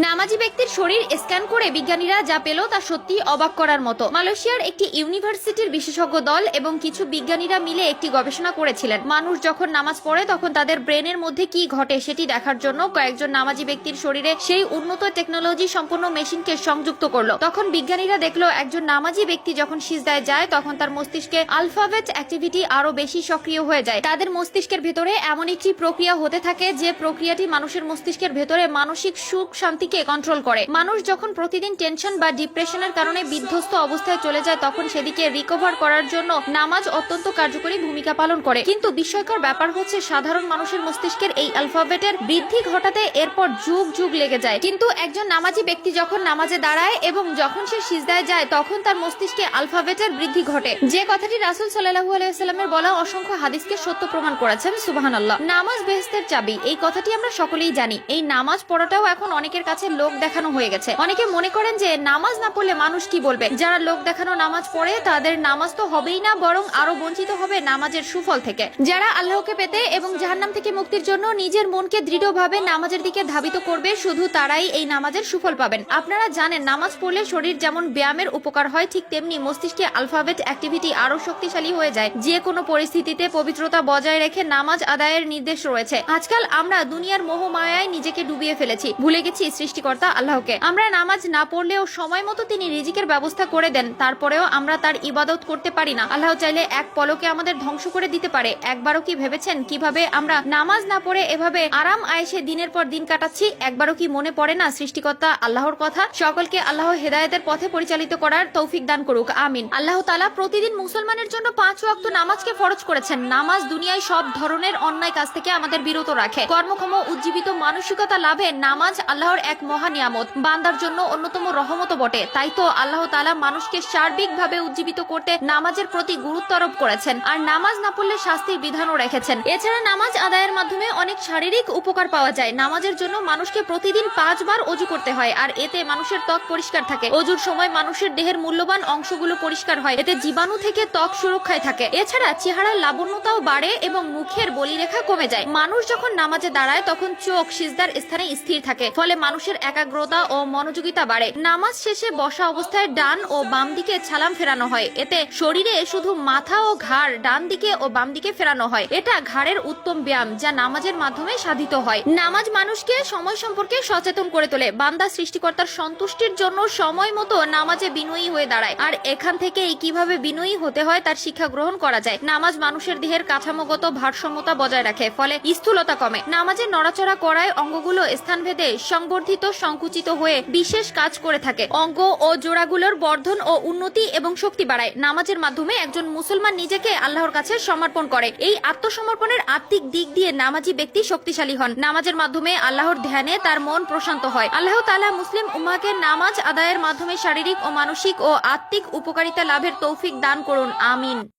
নামাজি ব্যক্তির শরীর স্ক্যান করে বিজ্ঞানীরা যা পেল তা সত্যি অবাক করার মতো। মালয়েশিয়ার একটি ইউনিভার্সিটির বিশেষজ্ঞ দল এবং কিছু বিজ্ঞানীরা মিলে একটি গবেষণা করেছিলেন। মানুষ যখন নামাজ পড়ে তখন তাদের ব্রেনের মধ্যে কি ঘটে সেটি দেখার জন্য কয়েকজন নামাজি ব্যক্তির শরীরে সেই উন্নত টেকনোলজি সম্পন্ন মেশিনকে সংযুক্ত করলো। তখন বিজ্ঞানীরা দেখলো একজন নামাজি ব্যক্তি যখন সিজদায় যায় তখন তার মস্তিষ্কে আলফাবেট অ্যাক্টিভিটি আরো বেশি সক্রিয় হয়ে যায়। তাদের মস্তিষ্কের ভেতরে এমন একটি প্রক্রিয়া হতে থাকে যে প্রক্রিয়াটি মানুষের মস্তিষ্কের ভেতরে মানসিক সুখ শান্তি কন্ট্রোল করে। মানুষ যখন প্রতিদিন টেনশন বা ডিপ্রেশনের কারণে বিধ্বস্ত অবস্থায় চলে যায় তখন সেদিকে রিকভার করার জন্য নামাজ অত্যন্ত কার্যকরী ভূমিকা পালন করে। কিন্তু বিস্ময়কর ব্যাপার হচ্ছে সাধারণ মানুষের মস্তিষ্কের এই অ্যালফাবেটের বৃদ্ধি ঘটাতে এরপর যুগ যুগ লেগে যায়। কিন্তু একজন নামাজি ব্যক্তি যখন নামাজে দাঁড়ায় এবং যখন সে সিজদায় যায় তখন তার মস্তিষ্কে আলফাবেটের বৃদ্ধি ঘটে, যে কথাটি রাসূল সাল্লাল্লাহু আলাইহি ওয়াসাল্লামের বলা অসংখ্য হাদিসকে সত্য প্রমাণ করেছেন। সুবহানাল্লাহ। নামাজ বেহেশতের চাবি, এই কথাটি আমরা সকলেই জানি। এই নামাজ পড়াটাও এখন অনেকের কাছে লোক দেখানো হয়ে গেছে। অনেকে মনে করেন যে নামাজ না পড়লে মানুষ কি বলবে। যারা লোক দেখানো নামাজ পড়ে তাদের নামাজ তো হবেই না, বরং আরো বঞ্চিত হবে নামাজের সুফল থেকে। যারা আল্লাহকে পেতে এবং জাহান্নাম থেকে মুক্তির জন্য নিজের মনকে দৃঢ়ভাবে নামাজের দিকে ধাবিত করবে, শুধু তারাই এই নামাজের সুফল পাবেন। আপনারা জানেন নামাজ পড়লে শরীর যেমন ব্যায়ামের উপকার হয়, ঠিক তেমনি মস্তিষ্কে আলফাবেট অ্যাক্টিভিটি আরো শক্তিশালী হয়ে যায়। যে কোনো পরিস্থিতিতে পবিত্রতা বজায় রেখে নামাজ আদায়ের নির্দেশ রয়েছে। আজকাল আমরা দুনিয়ার মোহমায়ায় নিজেকে ডুবিয়ে ফেলেছি, ভুলে গেছি সৃষ্টিকর্তা আল্লাহকে। আমরা নামাজ না পড়লেও সময় মতো তিনি রিজিকের ব্যবস্থা করে দেন, তারপরেও আমরা তার ইবাদত করতে পারি না। আল্লাহ চাইলে এক পলকে আমাদের ধ্বংস করে দিতে পারে। একবারও কি ভেবেছেন কিভাবে আমরা নামাজ না পড়ে এভাবে আরাম আয়েশে দিনের পর দিন কাটাচ্ছি? একবারও কি মনে পড়ে না সৃষ্টিকর্তা আল্লাহর কথা? সকলকে আল্লাহ হেদায়েতের পথে পরিচালিত করার তৌফিক দান করুক, আমিন। আল্লাহ তাআলা প্রতিদিন মুসলমানের জন্য 5 ওয়াক্ত নামাজকে ফরজ করেছেন। নামাজ দুনিয়ায় সব ধরনের অন্যায় কাজ থেকে আমাদের বিরত রাখে। কর্মক্ষম উজ্জীবিত মানসিকতা লাভে নামাজ আল্লাহর এক মহা নিয়ামত, বান্দার জন্য অন্যতম রহমত বটে। তাই তো আল্লাহ তাআলা মানুষকে সার্বিকভাবে উজ্জীবিত করতে নামাজের প্রতি গুরুত্ব আরোপ করেছেন, আর নামাজ না পড়লে শাস্তির বিধানও রেখেছেন। এছাড়া নামাজ আদায়ের মাধ্যমে অনেক শারীরিক উপকার পাওয়া যায়। নামাজের জন্য মানুষকে প্রতিদিন 5 বার ওযু করতে হয়, আর এতে মানুষের ত্বক পরিষ্কার থাকে। ওযুর সময় মানুষের দেহের মূল্যবান অংশগুলো পরিষ্কার হয়, এতে জীবাণু থেকে ত্বক সুরক্ষায় থাকে। এছাড়া চেহারার লাবণ্যতাও বাড়ে এবং মুখের বলিরেখা কমে যায়। মানুষ যখন নামাজে দাঁড়ায় তখন চোখ সিজদার স্থানে স্থির থাকে, ফলে মানুষের একাগ্রতা ও মনোযোগিতা বাড়ে। নামাজ শেষে বসা অবস্থায় ডান ও বাম দিকে সালাম ফেরানো হয়, এতে শরীরে শুধু মাথা ও ঘাড় ডান দিকে ও বাম দিকে ফেরানো হয়। এটা ঘাড়ের উত্তম ব্যায়াম যা নামাজের মাধ্যমে সাধিত হয়। নামাজ মানুষকে সময় সম্পর্কে সচেতন করে তোলে। বান্দা সৃষ্টিকর্তার সন্তুষ্টির জন্য সময় মতো নামাজে বিনয়ী হয়ে দাঁড়ায়, আর এখান থেকেই কিভাবে বিনয়ী হতে হয় তার শিক্ষা গ্রহণ করা যায়। নামাজ মানুষের দেহের কাঠামোগত ভারসাম্যতা বজায় রাখে, ফলে স্থূলতা কমে। নামাজে নড়াচড়া করায় অঙ্গগুলো স্থানভেদে সংবর্ধিত সংকুচিত হয়ে বিশেষ কাজ করে থাকে। অঙ্গ ও জোড়াগুলোর বর্ধন ও উন্নতি এবং শক্তি বাড়ায়। নামাজের মাধ্যমে একজন মুসলমান নিজেকে আল্লাহর কাছে সমর্পণ করে। এই আত্মসমর্পণের আত্মিক দিক দিয়ে নামাজি ব্যক্তি শক্তিশালী হন। নামাজের মাধ্যমে আল্লাহর ধ্যানে তার মন প্রশান্ত হয়। আল্লাহ তাআলা মুসলিম উম্মাহকে নামাজ আদায়ের মাধ্যমে শারীরিক ও মানসিক ও আত্মিক উপকারিতা লাভের তৌফিক দান করুন, আমিন।